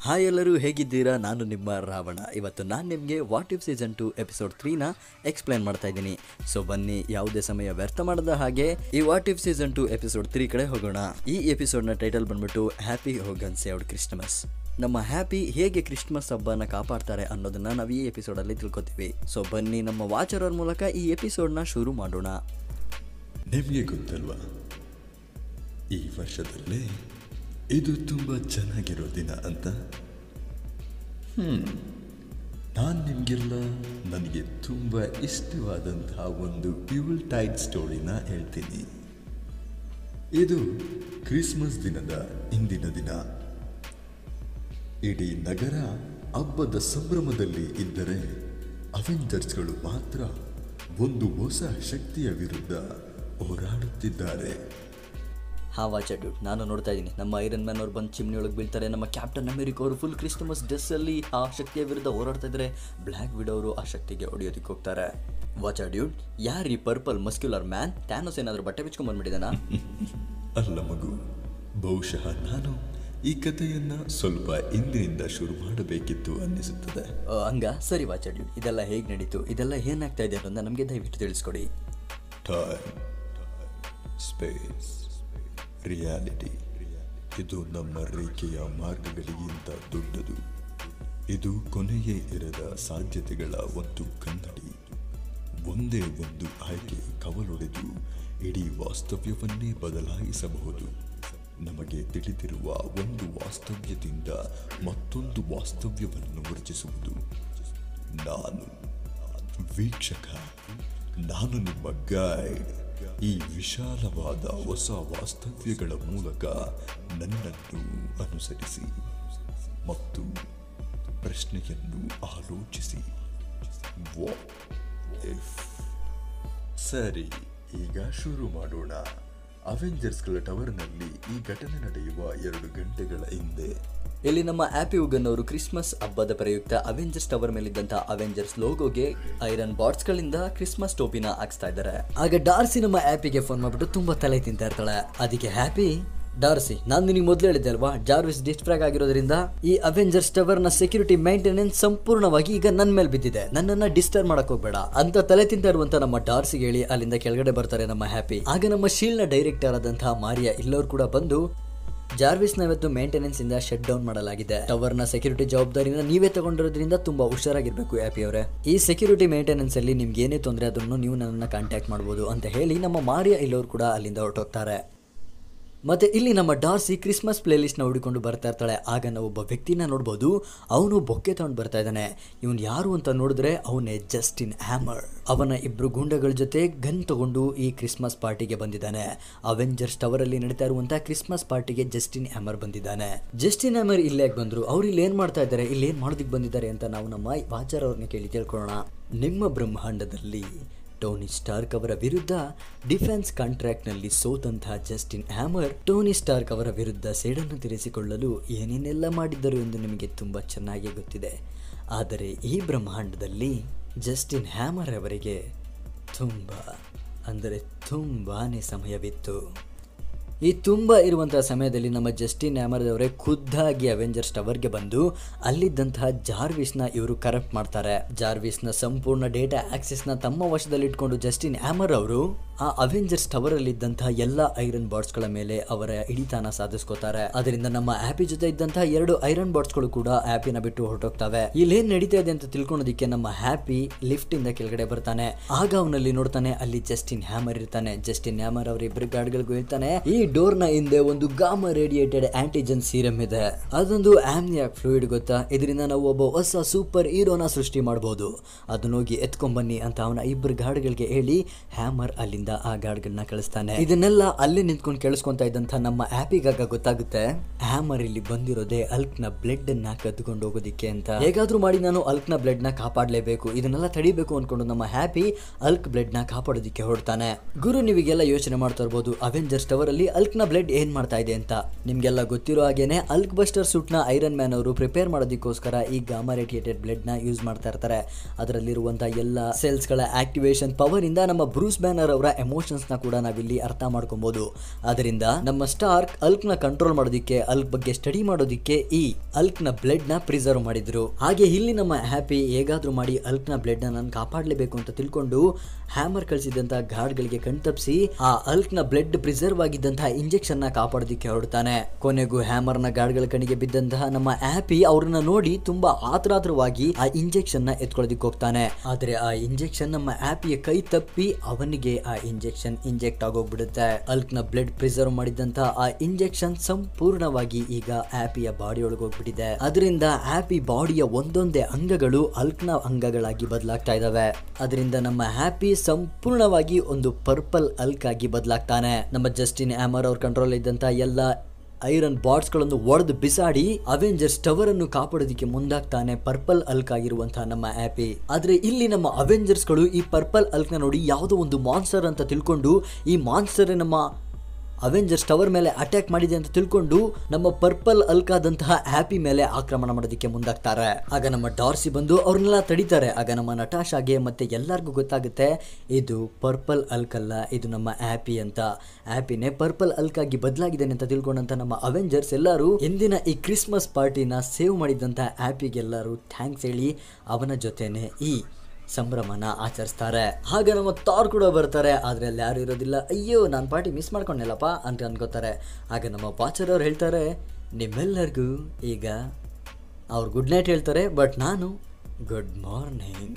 Hi ಎಲ್ಲರೂ ಹೇಗಿದ್ದೀರಾ? ನಾನು ನಿಮ್ಮ ರಾವಣ. ಇವತ್ತು ನಾನು ನಿಮಗೆ ವಾಟ್ ಇಫ್ ಸೀಸನ್ 2 ಎಪಿಸೋಡ್ 3ನ ಎಕ್ಸ್ಪ್ಲೈನ್ ಮಾಡ್ತಾ ಇದ್ದೀನಿ. ಸೊ ಬನ್ನಿ, ಯಾವುದೇ ಸಮಯ ವ್ಯರ್ಥ ಮಾಡದ ಹಾಗೆ ಈ ವಾಟ್ ಇಫ್ ಸೀಸನ್ 2 ಎಪಿಸೋಡ್ 3 ಕಡೆ ಹೋಗೋಣ. ಈ ಎಪಿಸೋಡ್ನ ಟೈಟಲ್ ಬಂದ್ಬಿಟ್ಟು ಹ್ಯಾಪಿ ಹೋಗನ್ ಸೇವ್ಡ್ ಕ್ರಿಸ್ಮಸ್. ನಮ್ಮ ಹ್ಯಾಪಿ ಹೇಗೆ ಕ್ರಿಸ್ಮಸ್ ಹಬ್ಬನ ಕಾಪಾಡ್ತಾರೆ ಅನ್ನೋದನ್ನ ನಾವು ಈ ಎಪಿಸೋಡಲ್ಲಿ ತಿಳ್ಕೊತೀವಿ. ಸೊ ಬನ್ನಿ, ನಮ್ಮ ವಾಚರ್ ಅವ್ರ ಮೂಲಕ ಈ ಎಪಿಸೋಡ್ನ ಶುರು ಮಾಡೋಣ. ನಿಮಗೆ ಗೊತ್ತಲ್ವಾ, ಈ ವರ್ಷದಲ್ಲೇ ಇದು ತುಂಬ ಚೆನ್ನಾಗಿರೋ ದಿನ ಅಂತ. ನಾನು ನಿಮಗೆಲ್ಲ ನನಗೆ ತುಂಬ ಇಷ್ಟವಾದಂತಹ ಒಂದು ಯುಲ್ ಟೈಡ್ ಸ್ಟೋರಿನ ಹೇಳ್ತೀನಿ. ಇದು ಕ್ರಿಸ್ಮಸ್ ದಿನದ ಇಂದಿನ ದಿನ. ಇಡೀ ನಗರ ಹಬ್ಬದ ಸಂಭ್ರಮದಲ್ಲಿ ಇದ್ದರೆ ಅವೆಂಜರ್ಸ್ಗಳು ಮಾತ್ರ ಒಂದು ಹೊಸ ಶಕ್ತಿಯ ವಿರುದ್ಧ ಹೋರಾಡುತ್ತಿದ್ದಾರೆ. ಹಾ ವಾಚರ್ ಡ್ಯೂಡ್, ನಾನು ನೋಡ್ತಾ ಇದ್ದೀನಿ. ನಮ್ಮ ಐರನ್ ಮ್ಯಾನ್ ಅವ್ರು ಬಂದು ಚಿಮ್ನಿ ಒಳಗೆ ಬೀಳ್ತಾರೆ. ನಮ್ಮ ಕ್ಯಾಪ್ಟನ್ ಅಮೆರಿಕ ಅವರು ಫುಲ್ ಕ್ರಿಸ್ಮಸ್ ಡ್ರೆಸ್ಸಲ್ಲಿ ಆ ಶಕ್ತಿಯ ವಿರುದ್ಧ ಹೋರಾಡ್ತಾ ಇದ್ದಾರೆ. ಬ್ಲ್ಯಾಕ್ ವಿಡೋ ಅವರು ಆ ಶಕ್ತಿಗೆ ಹೊಡೆಯೋದಕ್ಕೆ ಹೋಗ್ತಾರೆ. ವಾಚರ್ ಡ್ಯೂಡ್, ಯಾರೀ ಪರ್ಪಲ್ ಮಸ್ಕ್ಯುಲರ್ ಮ್ಯಾನ್? ಟ್ಯಾನೋಸ್ ಏನಾದರೂ ಬಟ್ಟೆ ಬಿಚ್ಕೊಂಡ್ ಬಂದ್ಬಿಟ್ಟಿದ್ದಾನಾ? ಅಲ್ಲ ಮಗು, ಬಹುಶಃ ನಾನು ಈ ಕಥೆಯನ್ನ ಸ್ವಲ್ಪ ಇಂದಿನಿಂದ ಶುರು ಮಾಡಬೇಕಿತ್ತು ಅನ್ನಿಸುತ್ತದೆ. ಹಂಗ ಸರಿ ವಾಚರ್ ಡ್ಯೂಡ್, ಇದೆಲ್ಲ ಹೇಗೆ ನಡೀತು, ಇದೆಲ್ಲ ಏನಾಗ್ತಾ ಇದೆ ಅನ್ನೋದನ್ನ ನಮಗೆ ದಯವಿಟ್ಟು ತಿಳಿಸ್ಕೊಡಿ. ಟೈಮ್, ಸ್ಪೇಸ್, ರಿಯಾಲಿಟಿ, ಇದು ನಮ್ಮ ರೇಖೆಯ ಮಾರ್ಗಗಳಿಗಿಂತ ದೊಡ್ಡದು. ಇದು ಕೊನೆಯೇ ಇರದ ಸಾಧ್ಯತೆಗಳ ಒಂದು ಕನ್ನಡಿ. ಒಂದೇ ಒಂದು ಆಯ್ಕೆ ಕವಲೊಡೆದು ಇಡೀ ವಾಸ್ತವ್ಯವನ್ನೇ ಬದಲಾಯಿಸಬಹುದು. ನಮಗೆ ತಿಳಿದಿರುವ ಒಂದು ವಾಸ್ತವ್ಯದಿಂದ ಮತ್ತೊಂದು ವಾಸ್ತವ್ಯವನ್ನು ವರ್ಜಿಸುವುದು. ನಾನು ವೀಕ್ಷಕ, ನಾನು ನಿಮ್ಮ ಗೈಡ್. ಈ ವಿಶಾಲವಾದ ಹೊಸ ವಾಸ್ತವ್ಯಗಳ ಮೂಲಕ ನನ್ನನ್ನು ಅನುಸರಿಸಿ ಮತ್ತು ಪ್ರಶ್ನೆಯನ್ನು ಆಲೋಚಿಸಿ. What if? ಸರಿ, ಈಗ ಶುರು ಮಾಡೋಣ. ಅವೆಂಜರ್ಸ್ಗಳ ಟವರ್ನಲ್ಲಿ ಈ ಘಟನೆ ನಡೆಯುವ 2 ಗಂಟೆಗಳ ಹಿಂದೆ ಇಲ್ಲಿ ನಮ್ಮ ಹ್ಯಾಪಿ ಹುಗನ್ ಅವರು ಕ್ರಿಸ್ಮಸ್ ಹಬ್ಬದ ಪ್ರಯುಕ್ತ ಅವೆಂಜರ್ಸ್ ಟವರ್ ಮೇಲಿದ್ದಂತಹ ಅವೆಂಜರ್ಸ್ ಲೋಗೋಗೆ ಐರನ್ ಬಾಟ್ಸ್ ಗಳಿಂದ ಕ್ರಿಸ್ಮಸ್ ಟೋಪಿನ ಹಾಕ್ಸ್ತಾ ಇದ್ದಾರೆ. ಆಗ ಡಾರ್ಸಿ ನಮ್ಮ ಹ್ಯಾಪಿಗೆ ಫೋನ್ ಮಾಡ್ಬಿಟ್ಟು ತುಂಬಾ ತಲೆ ತಿಂತಾ ಇರ್ತಾಳೆ. ಅದಕ್ಕೆ ಹ್ಯಾಪಿ, ಡಾರ್ಸಿ, ನಾನು ನಿನಗೆ ಮೊದಲು ಹೇಳಿದ್ದೆ ಅಲ್ವಾ, ಜಾರ್ವಿಸ್ ಡಿಸ್ಟ್ರಾಕ್ಟ್ ಆಗಿರೋದ್ರಿಂದ ಈ ಅವೆಂಜರ್ಸ್ ಟವರ್ ನ ಸೆಕ್ಯೂರಿಟಿ ಮೇಂಟೆನೆನ್ಸ್ ಸಂಪೂರ್ಣವಾಗಿ ಈಗ ನನ್ನ ಮೇಲೆ ಬಿದ್ದಿದೆ, ನನ್ನನ್ನ ಡಿಸ್ಟರ್ಬ್ ಮಾಡಕ್ ಹೋಗ್ಬೇಡ ಅಂತ ತಲೆ ತಿಂತಾ ಇರುವಂತ ನಮ್ಮ ಡಾರ್ಸಿಗೆ ಹೇಳಿ ಅಲ್ಲಿಂದ ಕೆಳಗಡೆ ಬರ್ತಾರೆ ನಮ್ಮ ಹ್ಯಾಪಿ. ಆಗ ನಮ್ಮ ಶೀಲ್ಡ್ ನ ಡೈರೆಕ್ಟರ್ ಆದಂತಹ ಮಾರಿಯಾ ಇಲ್ಲವರು ಕೂಡ ಬಂದು, ಜಾರ್ವಿಸ್ ನ ಇವತ್ತು ಮೇಂಟೆನೆನ್ಸ್ ಇಂದ ಶಟ್ ಡೌನ್ ಮಾಡಲಾಗಿದೆ. ಟವರ್ ನ ಸೆಕ್ಯೂರಿಟಿ ಜವಾಬ್ದಾರಿನ ನೀವೇ ತಗೊಂಡಿರೋದ್ರಿಂದ ತುಂಬಾ ಹುಷಾರಾಗಿರ್ಬೇಕು ಹ್ಯಾಪಿ ಅವರೇ. ಈ ಸೆಕ್ಯೂರಿಟಿ ಮೇಂಟೆನೆನ್ಸ್ ಅಲ್ಲಿ ನಿಮ್ಗೆ ಏನೇ ತೊಂದರೆ ಅದನ್ನು ನೀವು ನನ್ನನ್ನು ಕಾಂಟ್ಯಾಕ್ಟ್ ಮಾಡಬಹುದು ಅಂತ ಹೇಳಿ ನಮ್ಮ ಮಾರಿಯಾ ಇಲ್ಲವರು ಕೂಡ ಅಲ್ಲಿಂದ ಹೊರಟೋಗ್ತಾರೆ. ಮತ್ತೆ ಇಲ್ಲಿ ನಮ್ಮ ಡಾರ್ಸಿ ಕ್ರಿಸ್ಮಸ್ ಪ್ಲೇ ಲಿಸ್ಟ್ ನ ಹುಡುಕೊಂಡು ಬರ್ತಾ ಇರ್ತಾಳೆ. ಆಗ ನಾವು ಒಬ್ಬ ವ್ಯಕ್ತಿನ ನೋಡ್ಬೋದು. ಅವನು ಬೊಕ್ಕೆ ತಗೊಂಡು ಬರ್ತಾ ಇದ್ದಾನೆ. ಇವನು ಯಾರು ಅಂತ ನೋಡಿದ್ರೆ ಅವನೇ ಜಸ್ಟಿನ್ ಹ್ಯಾಮರ್. ಅವನ 2 ಗೂಂಡಗಳ ಜೊತೆ ಗನ್ ತಗೊಂಡು ಈ ಕ್ರಿಸ್ಮಸ್ ಪಾರ್ಟಿಗೆ ಬಂದಿದ್ದಾನೆ. ಅವೆಂಜರ್ಸ್ ಟವರ್ ಅಲ್ಲಿ ನಡೀತಾ ಇರುವಂತಹ ಕ್ರಿಸ್ಮಸ್ ಪಾರ್ಟಿಗೆ ಜಸ್ಟಿನ್ ಹ್ಯಾಮರ್ ಬಂದಿದ್ದಾನೆ. ಜಸ್ಟಿನ್ ಹ್ಯಾಮರ್ ಇಲ್ಲೇ ಬಂದ್ರು. ಅವ್ರು ಇಲ್ಲಿ ಏನ್ ಮಾಡ್ತಾ ಇದ್ದಾರೆ, ಇಲ್ಲಿ ಏನ್ ಮಾಡೋದಕ್ಕೆ ಬಂದಿದ್ದಾರೆ ಅಂತ ನಾವು ನಮ್ಮ ವಾಚರ್ ಅವ್ರನ್ನ ಕೇಳಿ ತಿಳ್ಕೊಳ್ಳೋಣ. ನಿಮ್ಮ ಬ್ರಹ್ಮಾಂಡದಲ್ಲಿ ಟೋನಿ ಸ್ಟಾರ್ಕ್ ಅವರ ವಿರುದ್ಧ ಡಿಫೆನ್ಸ್ ಕಾಂಟ್ರಾಕ್ಟ್ ನಲ್ಲಿ ಸೋತಂತಹ ಜಸ್ಟಿನ್ ಹ್ಯಾಮರ್ ಟೋನಿ ಸ್ಟಾರ್ಕ್ ಅವರ ವಿರುದ್ಧ ಸೇಡನ್ನು ತೀರಿಸಿಕೊಳ್ಳಲು ಏನೇನೆಲ್ಲ ಮಾಡಿದ್ದರು ಎಂದು ನಿಮಗೆ ತುಂಬಾ ಚೆನ್ನಾಗಿ ಗೊತ್ತಿದೆ. ಆದರೆ ಈ ಬ್ರಹ್ಮಾಂಡದಲ್ಲಿ ಜಸ್ಟಿನ್ ಹ್ಯಾಮರ್ ಅವರಿಗೆ ತುಂಬಾನೇ ಸಮಯವಿತ್ತು. ಈ ತುಂಬ ಇರುವಂತಹ ಸಮಯದಲ್ಲಿ ನಮ್ಮ ಜಸ್ಟಿನ್ ಹ್ಯಾಮರ್ ಅವರೇ ಖುದ್ದಾಗಿ ಅವೆಂಜರ್ಸ್ ಟವರ್ಗೆ ಬಂದು ಅಲ್ಲಿದ್ದಂತಹ ಜಾರ್ವಿಸ್ನ ಇವರು ಕರಪ್ಟ್ ಮಾಡ್ತಾರೆ. ಜಾರ್ವಿಸ್ನ ಸಂಪೂರ್ಣ ಡೇಟಾ ಆಕ್ಸೆಸ್ನ ತಮ್ಮ ವಶದಲ್ಲಿ ಇಟ್ಕೊಂಡು ಜಸ್ಟಿನ್ ಹ್ಯಾಮರ್ ಅವರು ಆ ಅವೆಂಜರ್ಸ್ ಟವರ್ ಅಲ್ಲಿ ಇದ್ದಂತಹ ಎಲ್ಲಾ ಐರನ್ ಬಾಟ್ಸ್ ಗಳ ಮೇಲೆ ಅವರ ಹಿಡಿತಾನ ಸಾಧಿಸ್ಕೋತಾರೆ. ಅದರಿಂದ ನಮ್ಮ ಹ್ಯಾಪಿ ಜೊತೆ ಇದ್ದಂತಹ 2 ಐರನ್ ಬಾಟ್ಸ್ ಗಳು ಕೂಡ ಹ್ಯಾಪಿನ ಬಿಟ್ಟು ಹೊರಟೋಗ್ತವೆ. ಇಲ್ಲೇನ್ ನಡೀತಾ ಇದೆ ಅಂತ ತಿಳ್ಕೊಳ್ಳೋದಿಕ್ಕೆ ನಮ್ಮ ಹ್ಯಾಪಿ ಲಿಫ್ಟ್ ಇಂದ ಕೆಳಗಡೆ ಬರ್ತಾನೆ. ಆಗ ಅವನಲ್ಲಿ ನೋಡ್ತಾನೆ ಅಲ್ಲಿ ಜಸ್ಟಿನ್ ಹ್ಯಾಮರ್ ಇರ್ತಾನೆ. ಜಸ್ಟಿನ್ ಹ್ಯಾಮರ್ ಅವರ 2 ಗಾರ್ಡ್ಗಳಿಗೂ ಹೇಳ್ತಾನೆ, ಈ ಡೋರ್ ನ ಹಿಂದೆ ಒಂದು ಗಾಮಾ ರೇಡಿಯೇಟೆಡ್ ಆಂಟಿಜನ್ ಸೀರಮ್ ಇದೆ. ಅದೊಂದು ಆಮ್ನಿಯಾಕ್ ಫ್ಲೂಯಿಡ್ ಗೊತ್ತಾ, ಇದರಿಂದ ನಾವು ಒಬ್ಬ ಹೊಸ ಸೂಪರ್ ಹೀರೋನ ಸೃಷ್ಟಿ ಮಾಡಬಹುದು. ಅದನ್ನ ಹೋಗಿ ಎತ್ಕೊಂಡ್ಬನ್ನಿ ಅಂತ ಅವನ 2 ಗಾರ್ಡ್ಗಳಿಗೆ ಹೇಳಿ ಹ್ಯಾಮರ್ ಅಲ್ಲಿಂದ ಆ ಗಾರ್ಡ್ಗಳನ್ನ ಕಳಿಸ್ತಾನೆ. ಇದನ್ನೆಲ್ಲ ಅಲ್ಲೇ ನಿಂತ್ಕೊಂಡು ಕೇಳಿಸ್ಕೊಂತಾ ಇದ್ದಂತ ನಮ್ಮ ಹ್ಯಾಪಿಗಾಗ ಗೊತ್ತಾಗುತ್ತೆ ಹ್ಯಾಮರ್ ಇಲ್ಲಿ ಬಂದಿರೋದೇ ಅಲ್ಕ್ ನ ಬ್ಲಡ್ ಅನ್ನ ಕದ್ದುಕೊಂಡು ಹೋಗೋದಿಕ್ಕೆ ಅಂತ. ಹೇಗಾದ್ರೂ ಮಾಡಿ ನಾನು ಅಲ್ಕ್ ನ ಬ್ಲಡ್ ನ ಕಾಪಾಡಲೇಬೇಕು, ಇದನ್ನೆಲ್ಲ ತಡಿಬೇಕು ಅನ್ಕೊಂಡು ನಮ್ಮ ಹ್ಯಾಪಿ ಅಲ್ಕ್ ಬ್ಲಡ್ ನ ಕಾಪಾಡೋದಿಕ್ಕೆ ಹೊರಡ್ತಾನೆ. ಗುರು, ನೀವಿಗೆಲ್ಲ ಯೋಚನೆ ಮಾಡ್ತಾ ಇರ್ಬೋದು ಅವೆಂಜರ್ಸ್ ಟವರ್ ಅಲ್ಲಿ ಅಲ್ಕ್ ನ ಬ್ಲಡ್ ಏನ್ ಮಾಡ್ತಾ ಇದೆ ಅಂತ. ನಿಮ್ಗೆಲ್ಲ ಗೊತ್ತಿರೋ ಹಾಗೇನೆ ಅಲ್ಕ್ ಬಸ್ಟರ್ ಸೂಟ್ ನ ಐರನ್ ಮ್ಯಾನ್ ಅವರು ಪ್ರಿಪೇರ್ ಮಾಡೋದಕ್ಕೋಸ್ಕರ ಈ ಗಾಮಾ ರೇಡಿಯೇಟೆಡ್ ಬ್ಲಡ್ ನ ಯೂಸ್ ಮಾಡ್ತಾ ಇರ್ತಾರೆ. ಅದರಲ್ಲಿರುವಂತಹ ಎಲ್ಲ ಸೆಲ್ಸ್ ಗಳ ಆಕ್ಟಿವೇಶನ್ ಪವರ್ ಇಂದ ನಮ್ಮ ಬ್ರೂಸ್ ಬ್ಯಾನರ್ ಅವರ ಎಮೋಷನ್ಸ್ ನ ಕೂಡ ನಾವಿಲ್ಲಿ ಅರ್ಥ ಮಾಡ್ಕೊಬಹುದು. ಅದರಿಂದ ನಮ್ಮ ಸ್ಟಾರ್ಕ್ ಹಲ್ಕ್ ನ ಕಂಟ್ರೋಲ್ ಮಾಡೋದಿಕ್ಕೆ, ಹಲ್ಕ್ ಬಗ್ಗೆ ಸ್ಟಡಿ ಮಾಡೋದಿಕ್ಕೆ ಈ ಹಲ್ಕ್ ನ ಬ್ಲಡ್ ನ ಪ್ರಿಸರ್ವ್ ಮಾಡಿದ್ರು. ಹಾಗೆ ಇಲ್ಲಿ ನಮ್ಮ ಹ್ಯಾಪಿ ಹೇಗಾದ್ರೂ ಮಾಡಿ ಹಲ್ಕ್ ನ ಬ್ಲಡ್ ನ ನಾನು ಕಾಪಾಡಲೇಬೇಕು ಅಂತ ತಿಳ್ಕೊಂಡು ಹ್ಯಾಮರ್ ಕಳಿಸಿದಂತಹ ಗಾರ್ಡ್ ಗಳಿಗೆ ಕಣ್ತಪ್ಪಿಸಿ ಆ ಹಲ್ಕ್ ನ ಬ್ಲಡ್ ಪ್ರಿಸರ್ವ್ ಆಗಿದ್ದಂತಹ ಇಂಜೆಕ್ಷನ್ ನ ಕಾಪಾಡೋದಿಕ್ಕೆ ಹೊರಡ್ತಾನೆ. ಕೊನೆಗೂ ಹ್ಯಾಮರ್ ನ ಗಾರ್ಡ್ ಗಳ ಕಣ್ಣಿಗೆ ಬಿದ್ದಂತಹ ನಮ್ಮ ಹ್ಯಾಪಿ ಅವ್ರನ್ನ ನೋಡಿ ತುಂಬಾ ಆತುರಾತುರವಾಗಿ ಆ ಇಂಜೆಕ್ಷನ್ ನ ಎತ್ಕೊಳ್ಳೋದಿಕ್ಕೆ ಹೋಗ್ತಾನೆ. ಆದ್ರೆ ಆ ಇಂಜೆಕ್ಷನ್ ನಮ್ಮ ಹ್ಯಾಪಿಯ ಕೈ ತಪ್ಪಿ ಅವನಿಗೆ ಆ ಇಂಜೆಕ್ಷನ್ ಇಂಜೆಕ್ಟ್ ಆಗೋಗ್ಬಿಡುತ್ತೆ. ಹಲ್ಕ್ ನ ಬ್ಲಡ್ ಪ್ರಿಸರ್ವ್ ಮಾಡಿದಂತಹ ಆ ಇಂಜೆಕ್ಷನ್ ಸಂಪೂರ್ಣವಾಗಿ ಈಗ ಹ್ಯಾಪಿಯ ಬಾಡಿ ಒಳಗೆ ಹೋಗ್ಬಿಟ್ಟಿದೆ. ಅದರಿಂದ ಹ್ಯಾಪಿ ಬಾಡಿಯ ಒಂದೊಂದೇ ಅಂಗಗಳು ಹಲ್ಕ್ ನ ಅಂಗಗಳಾಗಿ ಬದಲಾಗ್ತಾ ಇದಾವೆ. ಅದರಿಂದ ನಮ್ಮ ಹ್ಯಾಪಿ ಸಂಪೂರ್ಣವಾಗಿ ಒಂದು ಪರ್ಪಲ್ ಹಲ್ಕ್ ಆಗಿ ಬದಲಾಗ್ತಾನೆ. ನಮ್ಮ ಜಸ್ಟಿನ್ ಹ್ಯಾಮರ್ ಅವ್ರ ಕಂಟ್ರೋಲ್ ಇದ್ದಂತ ಎಲ್ಲ ಐರನ್ ಬಾಟ್ಸ್ ಗಳನ್ನು ಒಡೆದು ಬಿಸಾಡಿ ಅವೆಂಜರ್ಸ್ ಟವರ್ ಅನ್ನು ಕಾಪಾಡೋದಕ್ಕೆ ಮುಂದಾಗ್ತಾನೆ ಪರ್ಪಲ್ ಹಲ್ಕ್ ಆಗಿರುವಂತಹ ನಮ್ಮ ಹ್ಯಾಪಿ. ಆದ್ರೆ ಇಲ್ಲಿ ನಮ್ಮ ಅವೆಂಜರ್ಸ್ ಗಳು ಈ ಪರ್ಪಲ್ ಹಲ್ಕ್ ನ ನೋಡಿ ಯಾವುದೋ ಒಂದು ಮಾನ್ಸ್ಟರ್ ಅಂತ ತಿಳ್ಕೊಂಡು ಈ ಮಾನ್ಸ್ಟರ್ ನಮ್ಮ ಅವೆಂಜರ್ಸ್ ಟವರ್ ಮೇಲೆ ಅಟ್ಯಾಕ್ ಮಾಡಿದೆ ಅಂತ ತಿಳ್ಕೊಂಡು ನಮ್ಮ ಪರ್ಪಲ್ ಹಲ್ಕ್ ಆದಂತಹ ಹ್ಯಾಪಿ ಮೇಲೆ ಆಕ್ರಮಣ ಮಾಡೋದಕ್ಕೆ ಮುಂದಾಗ್ತಾರೆ. ಆಗ ನಮ್ಮ ಡಾರ್ಸಿ ಬಂದು ಅವ್ರನ್ನೆಲ್ಲ ತಡೀತಾರೆ. ಆಗ ನಮ್ಮ ನಟಾಶಾಗೆ ಮತ್ತೆ ಎಲ್ಲರಿಗೂ ಗೊತ್ತಾಗುತ್ತೆ ಇದು ಪರ್ಪಲ್ ಹಲ್ಕ್ ಅಲ್ಲ, ಇದು ನಮ್ಮ ಹ್ಯಾಪಿ ಅಂತ. ಹ್ಯಾಪಿನೇ ಪರ್ಪಲ್ ಹಲ್ಕ್ ಆಗಿ ಬದಲಾಗಿದ್ದೇನೆ ಅಂತ ತಿಳ್ಕೊಂಡಂತ ನಮ್ಮ ಅವೆಂಜರ್ಸ್ ಎಲ್ಲರೂ ಎಂದಿನ ಈ ಕ್ರಿಸ್ಮಸ್ ಪಾರ್ಟಿನ ಸೇವ್ ಮಾಡಿದಂತ ಹ್ಯಾಪಿಗೆಲ್ಲರೂ ಥ್ಯಾಂಕ್ಸ್ ಹೇಳಿ ಅವನ ಜೊತೆನೆ ಈ ಸಂಭ್ರಮನ ಆಚರಿಸ್ತಾರೆ. ಹಾಗೆ ನಮ್ಮ ಥಾರ್ ಕೂಡ ಬರ್ತಾರೆ. ಆದ್ರೆ ಅಲ್ಲಿ ಯಾರು ಇರೋದಿಲ್ಲ. ಅಯ್ಯೋ ನಾನು ಪಾರ್ಟಿ ಮಿಸ್ ಮಾಡ್ಕೊಂಡೆಲ್ಲಪ್ಪ ಅಂತ ಅನ್ಕೋತಾರೆ. ಆಗ ನಮ್ಮ ವಾಚರ್ ಅವ್ರು ಹೇಳ್ತಾರೆ ನಿಮ್ಮೆಲ್ಲರಿಗೂ ಈಗ ಅವ್ರು ಗುಡ್ ನೈಟ್ ಹೇಳ್ತಾರೆ, ಬಟ್ ನಾನು ಗುಡ್ ಮಾರ್ನಿಂಗ್